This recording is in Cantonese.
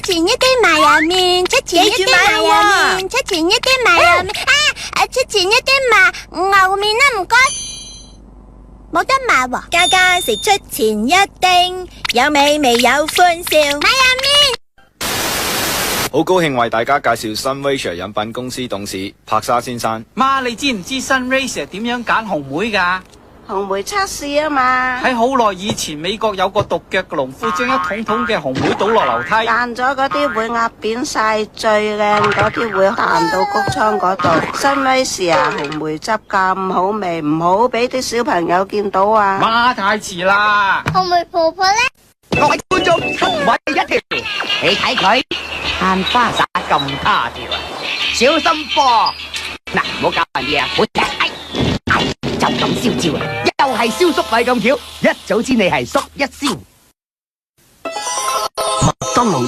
前一丁麻油麵，出前一丁麻油麵，出前一丁麻油麵出前一丁麻牛麵啦，唔該。冇得麻喎，家家食出前一丁，有美味有歡笑。麻油麵，好高興為大家介紹新 Razer 飲品公司董事柏沙先生。媽，你知唔知新 Razer 點樣揀紅莓㗎？紅莓測試啊嘛。喺好耐以前，美國有個獨腳嘅農夫將一桶桶嘅紅莓倒落樓梯，爛咗嗰啲會壓扁晒，最靚嗰啲會彈到谷倉嗰度。新威士啊，紅莓汁咁好味，唔好俾啲小朋友見到啊！媽，太遲啦！紅莓婆婆呢？各位觀眾，粟米一條，你睇佢慳花灑咁他條啊！小心噃，嗱，唔好搞爛嘢啊！就咁燒焦啊！又係燒粟米咁巧，一早知你係粟一燒。麥當勞